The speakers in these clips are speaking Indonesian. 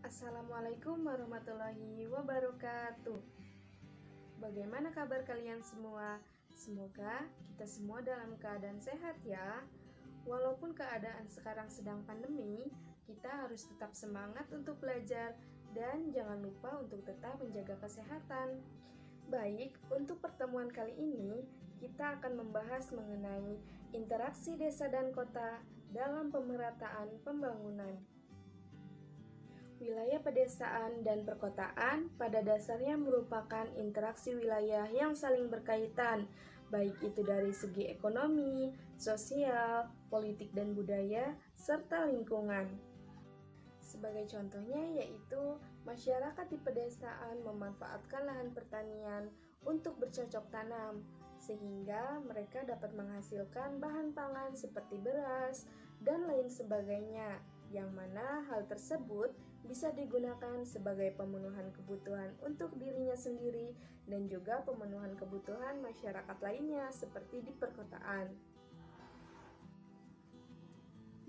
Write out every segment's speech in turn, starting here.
Assalamualaikum warahmatullahi wabarakatuh. Bagaimana kabar kalian semua? Semoga kita semua dalam keadaan sehat ya. Walaupun keadaan sekarang sedang pandemi, kita harus tetap semangat untuk belajar dan jangan lupa untuk tetap menjaga kesehatan. Baik, untuk pertemuan kali ini kita akan membahas mengenai interaksi desa dan kota dalam pemerataan pembangunan. Wilayah pedesaan dan perkotaan pada dasarnya merupakan interaksi wilayah yang saling berkaitan, baik itu dari segi ekonomi, sosial, politik dan budaya, serta lingkungan. Sebagai contohnya yaitu masyarakat di pedesaan memanfaatkan lahan pertanian untuk bercocok tanam, sehingga mereka dapat menghasilkan bahan pangan seperti beras dan lain sebagainya, yang mana hal tersebut bisa digunakan sebagai pemenuhan kebutuhan untuk dirinya sendiri dan juga pemenuhan kebutuhan masyarakat lainnya seperti di perkotaan.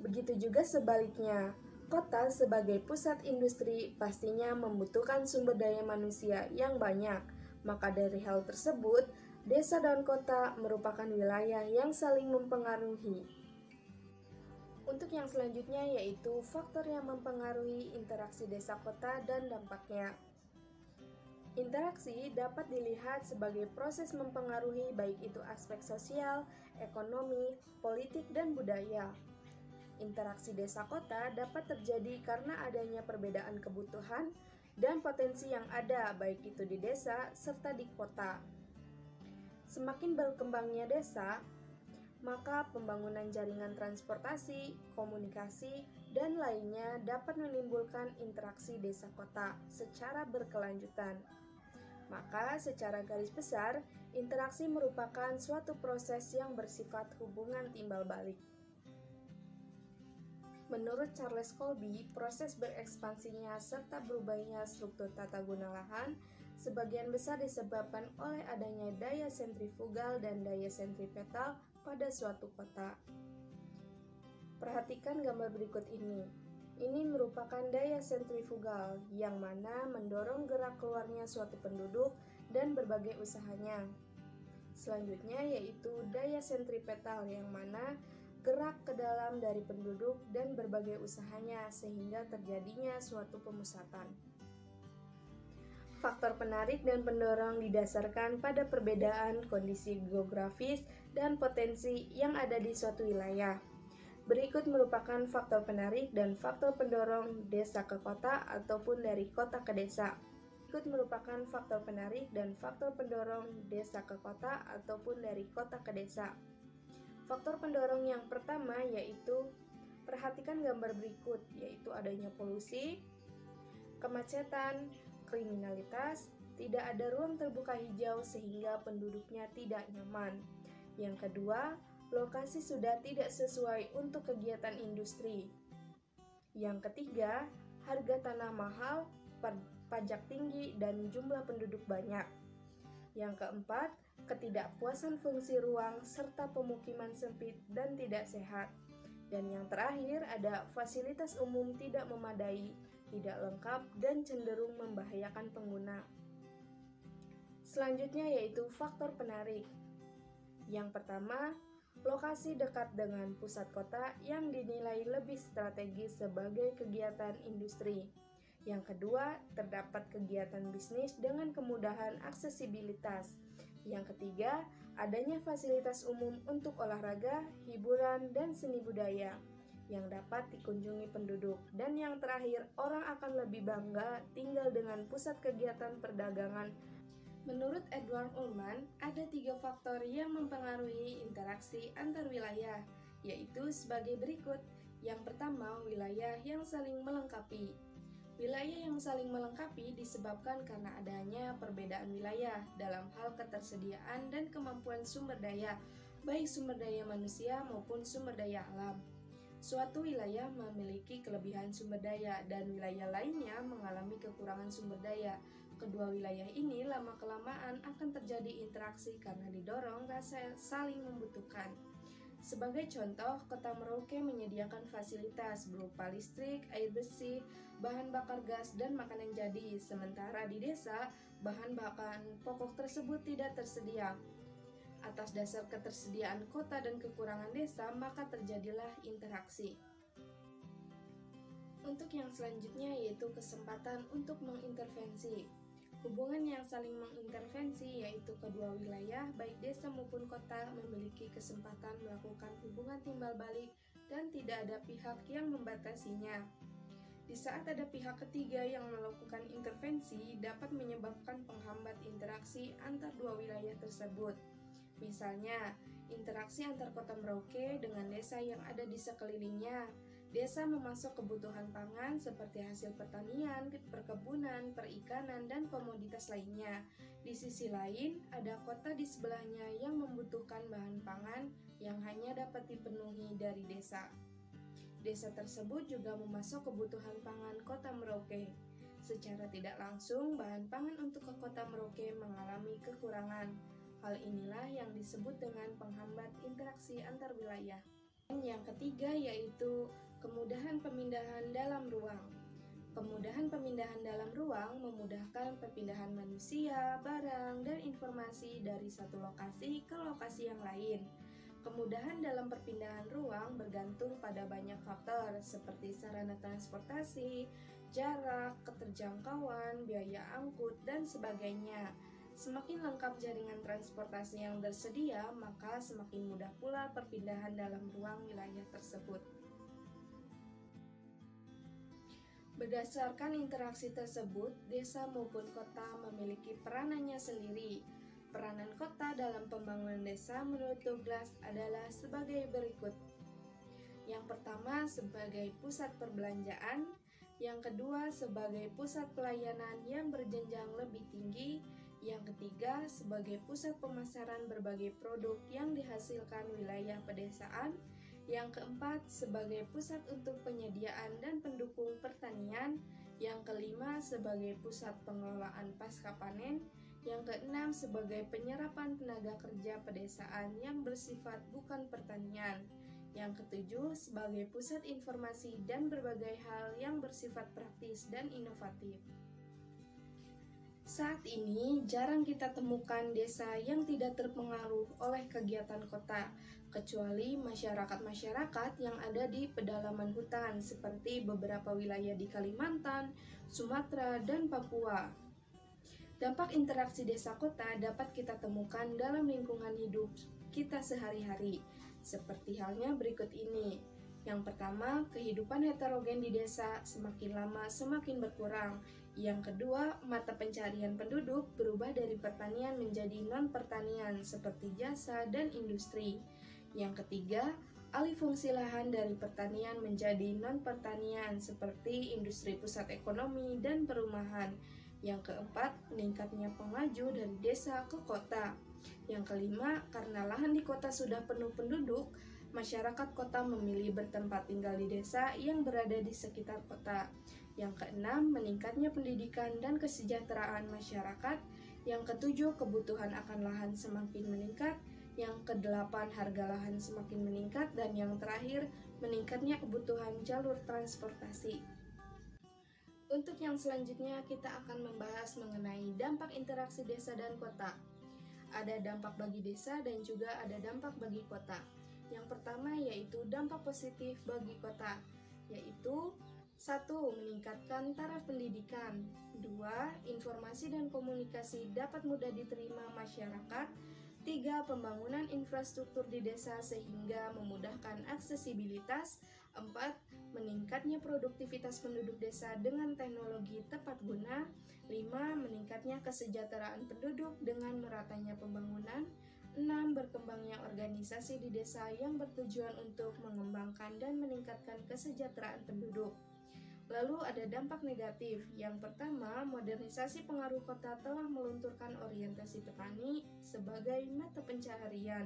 Begitu juga sebaliknya, kota sebagai pusat industri pastinya membutuhkan sumber daya manusia yang banyak. Maka dari hal tersebut, desa dan kota merupakan wilayah yang saling mempengaruhi. Untuk yang selanjutnya yaitu faktor yang mempengaruhi interaksi desa kota dan dampaknya. Interaksi dapat dilihat sebagai proses mempengaruhi baik itu aspek sosial, ekonomi, politik, dan budaya. Interaksi desa kota dapat terjadi karena adanya perbedaan kebutuhan dan potensi yang ada baik itu di desa serta di kota. Semakin berkembangnya desa, maka pembangunan jaringan transportasi, komunikasi, dan lainnya dapat menimbulkan interaksi desa kota secara berkelanjutan. Maka secara garis besar, interaksi merupakan suatu proses yang bersifat hubungan timbal balik. Menurut Charles Colby, proses berekspansinya serta berubahnya struktur tata guna lahan sebagian besar disebabkan oleh adanya daya sentrifugal dan daya sentripetal pada suatu kota. Perhatikan gambar berikut ini. Ini merupakan daya sentrifugal yang mana mendorong gerak keluarnya suatu penduduk dan berbagai usahanya. Selanjutnya yaitu daya sentripetal yang mana gerak ke dalam dari penduduk dan berbagai usahanya sehingga terjadinya suatu pemusatan. Faktor penarik dan pendorong didasarkan pada perbedaan kondisi geografis dan potensi yang ada di suatu wilayah. Berikut merupakan faktor penarik dan faktor pendorong desa ke kota ataupun dari kota ke desa. Berikut merupakan faktor penarik dan faktor pendorong desa ke kota ataupun dari kota ke desa. Faktor pendorong yang pertama yaitu perhatikan gambar berikut, yaitu adanya polusi, kemacetan, kriminalitas, tidak ada ruang terbuka hijau sehingga penduduknya tidak nyaman. Yang kedua, lokasi sudah tidak sesuai untuk kegiatan industri. Yang ketiga, harga tanah mahal, pajak tinggi, dan jumlah penduduk banyak. Yang keempat, ketidakpuasan fungsi ruang serta pemukiman sempit dan tidak sehat. Dan yang terakhir ada fasilitas umum tidak memadai, tidak lengkap, dan cenderung membahayakan pengguna. Selanjutnya yaitu faktor penarik. Yang pertama, lokasi dekat dengan pusat kota yang dinilai lebih strategis sebagai kegiatan industri. Yang kedua, terdapat kegiatan bisnis dengan kemudahan aksesibilitas. Yang ketiga, adanya fasilitas umum untuk olahraga, hiburan, dan seni budaya yang dapat dikunjungi penduduk. Dan yang terakhir, orang akan lebih bangga tinggal dengan pusat kegiatan perdagangan. Menurut Edward Ullman, ada 3 faktor yang mempengaruhi interaksi antar wilayah, yaitu sebagai berikut. Yang pertama, wilayah yang saling melengkapi. Wilayah yang saling melengkapi disebabkan karena adanya perbedaan wilayah dalam hal ketersediaan dan kemampuan sumber daya, baik sumber daya manusia maupun sumber daya alam. Suatu wilayah memiliki kelebihan sumber daya dan wilayah lainnya mengalami kekurangan sumber daya. Kedua wilayah ini lama-kelamaan akan terjadi interaksi karena didorong rasa saling membutuhkan. Sebagai contoh, Kota Merauke menyediakan fasilitas berupa listrik, air bersih, bahan bakar gas, dan makanan jadi, sementara di desa, bahan bakar pokok tersebut tidak tersedia. Atas dasar ketersediaan kota dan kekurangan desa, maka terjadilah interaksi. Untuk yang selanjutnya yaitu kesempatan untuk mengintervensi. Hubungan yang saling mengintervensi yaitu kedua wilayah, baik desa maupun kota, memiliki kesempatan melakukan hubungan timbal balik dan tidak ada pihak yang membatasinya. Di saat ada pihak ketiga yang melakukan intervensi, dapat menyebabkan penghambat interaksi antar dua wilayah tersebut. Misalnya, interaksi antar Kota Merauke dengan desa yang ada di sekelilingnya. Desa memasok kebutuhan pangan seperti hasil pertanian, perkebunan, perikanan, dan komoditas lainnya. Di sisi lain, ada kota di sebelahnya yang membutuhkan bahan pangan yang hanya dapat dipenuhi dari desa. Desa tersebut juga memasok kebutuhan pangan Kota Merauke. Secara tidak langsung, bahan pangan untuk ke Kota Merauke mengalami kekurangan. Hal inilah yang disebut dengan penghambat interaksi antar wilayah. Yang ketiga yaitu kemudahan pemindahan dalam ruang. Kemudahan pemindahan dalam ruang memudahkan perpindahan manusia, barang, dan informasi dari satu lokasi ke lokasi yang lain. Kemudahan dalam perpindahan ruang bergantung pada banyak faktor seperti sarana transportasi, jarak, keterjangkauan, biaya angkut, dan sebagainya. Semakin lengkap jaringan transportasi yang tersedia, maka semakin mudah pula perpindahan dalam ruang wilayah tersebut. Berdasarkan interaksi tersebut, desa maupun kota memiliki peranannya sendiri. Peranan kota dalam pembangunan desa menurut Douglas adalah sebagai berikut. Yang pertama, sebagai pusat perbelanjaan. Yang kedua, sebagai pusat pelayanan yang berjenjang lebih tinggi. Yang ketiga, sebagai pusat pemasaran berbagai produk yang dihasilkan wilayah pedesaan. Yang keempat, sebagai pusat untuk penyediaan dan pendukung pertanian. Yang kelima, sebagai pusat pengelolaan pasca panen. Yang keenam, sebagai penyerapan tenaga kerja pedesaan yang bersifat bukan pertanian. Yang ketujuh, sebagai pusat informasi dan berbagai hal yang bersifat praktis dan inovatif. Saat ini, jarang kita temukan desa yang tidak terpengaruh oleh kegiatan kota, kecuali masyarakat-masyarakat yang ada di pedalaman hutan, seperti beberapa wilayah di Kalimantan, Sumatera, dan Papua. Dampak interaksi desa kota dapat kita temukan dalam lingkungan hidup kita sehari-hari, seperti halnya berikut ini. Yang pertama, kehidupan heterogen di desa semakin lama semakin berkurang. Yang kedua, mata pencarian penduduk berubah dari pertanian menjadi non-pertanian seperti jasa dan industri. Yang ketiga, alih fungsi lahan dari pertanian menjadi non-pertanian seperti industri pusat ekonomi dan perumahan. Yang keempat, meningkatnya pengaju dari desa ke kota. Yang kelima, karena lahan di kota sudah penuh penduduk, masyarakat kota memilih bertempat tinggal di desa yang berada di sekitar kota. Yang keenam, meningkatnya pendidikan dan kesejahteraan masyarakat. Yang ketujuh, kebutuhan akan lahan semakin meningkat. Yang kedelapan, harga lahan semakin meningkat. Dan yang terakhir, meningkatnya kebutuhan jalur transportasi. Untuk yang selanjutnya, kita akan membahas mengenai dampak interaksi desa dan kota. Ada dampak bagi desa dan juga ada dampak bagi kota. Yang pertama yaitu dampak positif bagi kota, yaitu 1. Meningkatkan taraf pendidikan. 2. Informasi dan komunikasi dapat mudah diterima masyarakat. 3. Pembangunan infrastruktur di desa sehingga memudahkan aksesibilitas. 4. Meningkatnya produktivitas penduduk desa dengan teknologi tepat guna. 5. Meningkatnya kesejahteraan penduduk dengan meratanya pembangunan. 6. Berkembangnya organisasi di desa yang bertujuan untuk mengembangkan dan meningkatkan kesejahteraan penduduk. Lalu ada dampak negatif. Yang pertama, modernisasi pengaruh kota telah melunturkan orientasi petani sebagai mata pencaharian.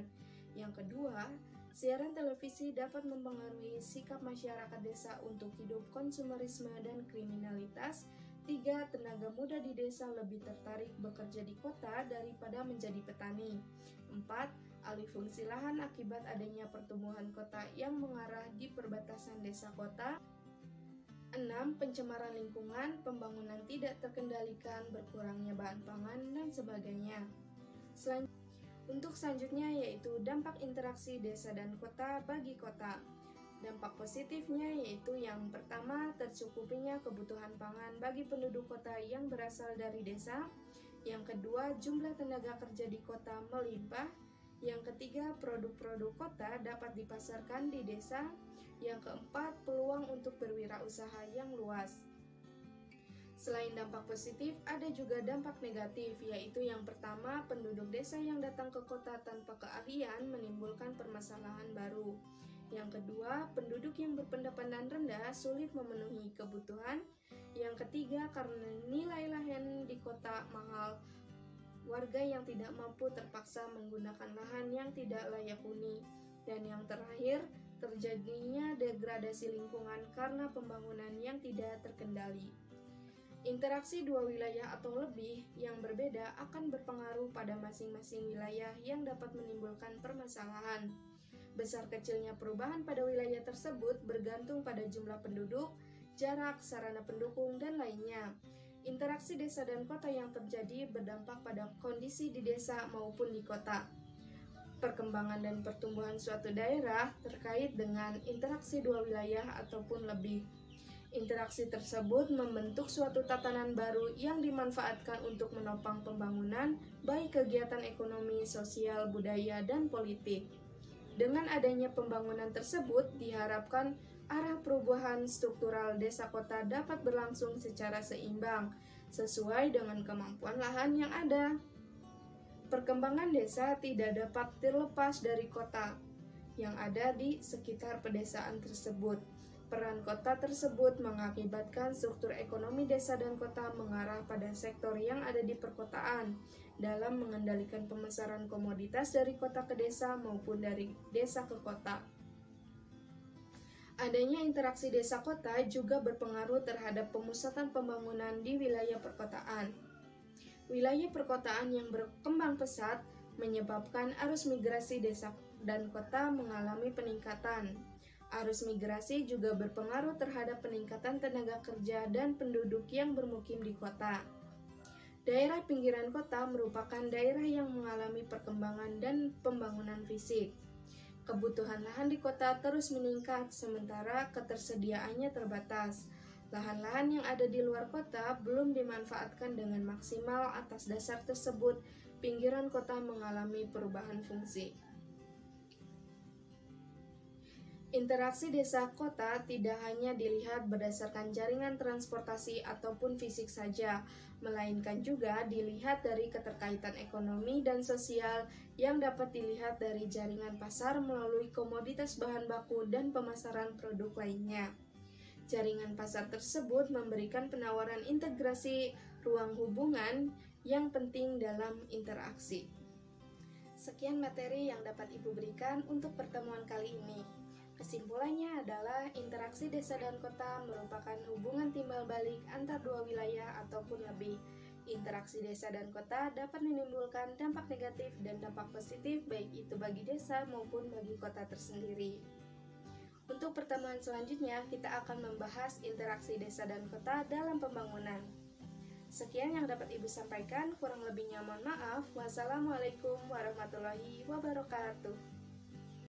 Yang kedua, siaran televisi dapat mempengaruhi sikap masyarakat desa untuk hidup konsumerisme dan kriminalitas. 3. Tenaga muda di desa lebih tertarik bekerja di kota daripada menjadi petani. 4. alih fungsi lahan akibat adanya pertumbuhan kota yang mengarah di perbatasan desa kota. 6. Pencemaran lingkungan, pembangunan tidak terkendalikan, berkurangnya bahan pangan, dan sebagainya. Untuk selanjutnya yaitu dampak interaksi desa dan kota bagi kota. Dampak positifnya yaitu yang pertama, tercukupinya kebutuhan pangan bagi penduduk kota yang berasal dari desa. Yang kedua, jumlah tenaga kerja di kota melimpah. Yang ketiga, produk-produk kota dapat dipasarkan di desa. Yang keempat, peluang untuk berwirausaha yang luas. Selain dampak positif, ada juga dampak negatif, yaitu yang pertama, penduduk desa yang datang ke kota tanpa keahlian menimbulkan permasalahan baru. Yang kedua, penduduk yang berpendapatan rendah sulit memenuhi kebutuhan. Yang ketiga, karena nilai lahan di kota mahal, warga yang tidak mampu terpaksa menggunakan lahan yang tidak layak huni. Dan yang terakhir, terjadinya degradasi lingkungan karena pembangunan yang tidak terkendali. Interaksi dua wilayah atau lebih yang berbeda akan berpengaruh pada masing-masing wilayah yang dapat menimbulkan permasalahan. Besar kecilnya perubahan pada wilayah tersebut bergantung pada jumlah penduduk, jarak, sarana pendukung, dan lainnya. Interaksi desa dan kota yang terjadi berdampak pada kondisi di desa maupun di kota. Perkembangan dan pertumbuhan suatu daerah terkait dengan interaksi dua wilayah ataupun lebih. Interaksi tersebut membentuk suatu tatanan baru yang dimanfaatkan untuk menopang pembangunan, baik kegiatan ekonomi, sosial, budaya, dan politik. Dengan adanya pembangunan tersebut, diharapkan arah perubahan struktural desa kota dapat berlangsung secara seimbang, sesuai dengan kemampuan lahan yang ada. Perkembangan desa tidak dapat terlepas dari kota yang ada di sekitar pedesaan tersebut. Peran kota tersebut mengakibatkan struktur ekonomi desa dan kota mengarah pada sektor yang ada di perkotaan dalam mengendalikan pemasaran komoditas dari kota ke desa maupun dari desa ke kota. Adanya interaksi desa kota juga berpengaruh terhadap pemusatan pembangunan di wilayah perkotaan. Wilayah perkotaan yang berkembang pesat menyebabkan arus migrasi desa dan kota mengalami peningkatan. Arus migrasi juga berpengaruh terhadap peningkatan tenaga kerja dan penduduk yang bermukim di kota. Daerah pinggiran kota merupakan daerah yang mengalami perkembangan dan pembangunan fisik. Kebutuhan lahan di kota terus meningkat, sementara ketersediaannya terbatas. Lahan-lahan yang ada di luar kota belum dimanfaatkan dengan maksimal. Atas dasar tersebut, pinggiran kota mengalami perubahan fungsi. Interaksi desa kota tidak hanya dilihat berdasarkan jaringan transportasi ataupun fisik saja, melainkan juga dilihat dari keterkaitan ekonomi dan sosial yang dapat dilihat dari jaringan pasar melalui komoditas bahan baku dan pemasaran produk lainnya. Jaringan pasar tersebut memberikan penawaran integrasi ruang hubungan yang penting dalam interaksi. Sekian materi yang dapat Ibu berikan untuk pertemuan kali ini. Kesimpulannya adalah interaksi desa dan kota merupakan hubungan timbal balik antar dua wilayah ataupun lebih. Interaksi desa dan kota dapat menimbulkan dampak negatif dan dampak positif baik itu bagi desa maupun bagi kota tersendiri. Untuk pertemuan selanjutnya, kita akan membahas interaksi desa dan kota dalam pembangunan. Sekian yang dapat Ibu sampaikan, kurang lebihnya mohon maaf. Wassalamualaikum warahmatullahi wabarakatuh.